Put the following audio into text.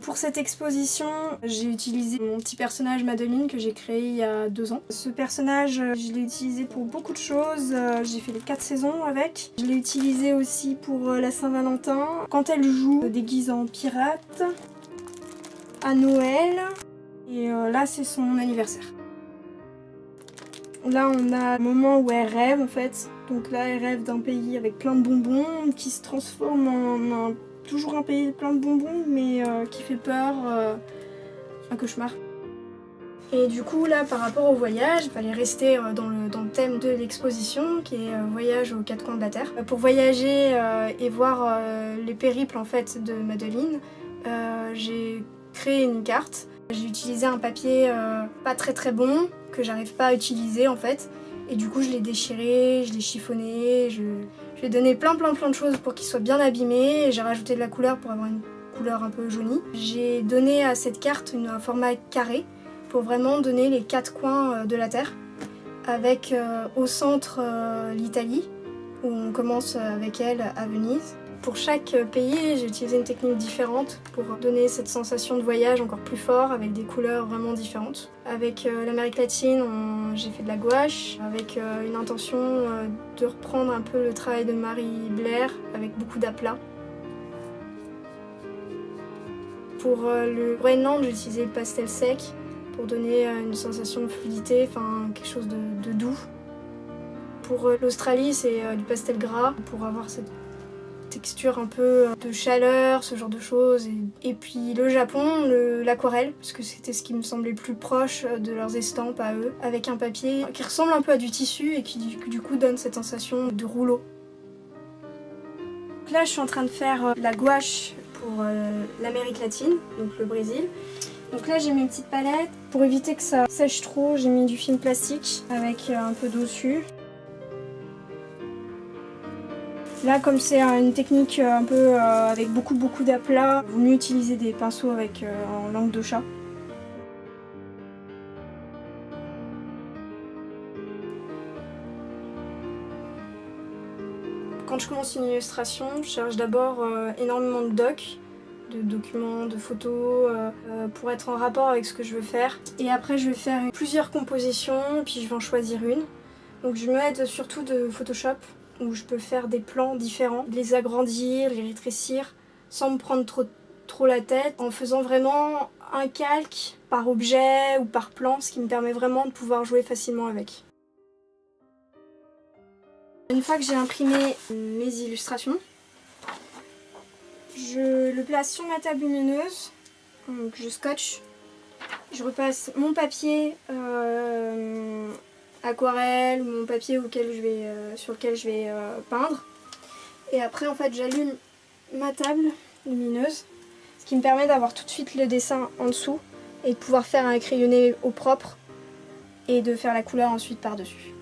Pour cette exposition, j'ai utilisé mon petit personnage Madeline que j'ai créé il y a 2 ans. Ce personnage, je l'ai utilisé pour beaucoup de choses. J'ai fait les 4 saisons avec. Je l'ai utilisé aussi pour la Saint-Valentin. Quand elle joue, elle se déguise en pirate. À Noël. Et là, c'est son anniversaire. Là, on a un moment où elle rêve en fait. Donc là, elle rêve d'un pays avec plein de bonbons qui se transforme en toujours un pays plein de bonbons, mais qui fait peur, un cauchemar. Et du coup, là, par rapport au voyage, il fallait rester dans le thème de l'exposition, qui est voyage aux 4 coins de la Terre. Pour voyager et voir les périples en fait de Madeline, j'ai créé une carte. J'ai utilisé un papier pas très bon, que j'arrive pas à utiliser en fait. Et du coup je l'ai déchiré, je l'ai chiffonné, je lui ai donné plein de choses pour qu'il soit bien abîmé. Et j'ai rajouté de la couleur pour avoir une couleur un peu jaunie. J'ai donné à cette carte un format carré pour vraiment donner les 4 coins de la Terre. Avec au centre l'Italie, où on commence avec elle à Venise. Pour chaque pays, j'ai utilisé une technique différente pour donner cette sensation de voyage encore plus fort avec des couleurs vraiment différentes. Avec l'Amérique latine, j'ai fait de la gouache avec une intention de reprendre un peu le travail de Marie Blair avec beaucoup d'aplats. Pour le Groenland, j'ai utilisé le pastel sec pour donner une sensation de fluidité, enfin quelque chose de doux. Pour l'Australie, c'est du pastel gras pour avoir cette texture un peu de chaleur, ce genre de choses. Et puis le Japon, l'aquarelle, parce que c'était ce qui me semblait le plus proche de leurs estampes à eux, avec un papier qui ressemble un peu à du tissu et qui du coup donne cette sensation de rouleau. Là, je suis en train de faire la gouache pour l'Amérique latine, donc le Brésil. Donc là, j'ai mes petites palettes. Pour éviter que ça sèche trop, j'ai mis du film plastique avec un peu d'eau dessus. Là, comme c'est une technique un peu avec beaucoup d'aplats, il vaut mieux utiliser des pinceaux avec en langue de chat. Quand je commence une illustration, je cherche d'abord énormément de documents, de photos, pour être en rapport avec ce que je veux faire. Et après, je vais faire plusieurs compositions, puis je vais en choisir une. Donc je me aide surtout de Photoshop, où je peux faire des plans différents, les agrandir, les rétrécir, sans me prendre trop la tête, en faisant vraiment un calque par objet ou par plan, ce qui me permet vraiment de pouvoir jouer facilement avec. Une fois que j'ai imprimé mes illustrations, je le place sur ma table lumineuse, donc je scotche, je repasse mon papier aquarelle, mon papier sur lequel je vais peindre. Et après en fait j'allume ma table lumineuse, ce qui me permet d'avoir tout de suite le dessin en dessous et de pouvoir faire un crayonné au propre et de faire la couleur ensuite par-dessus.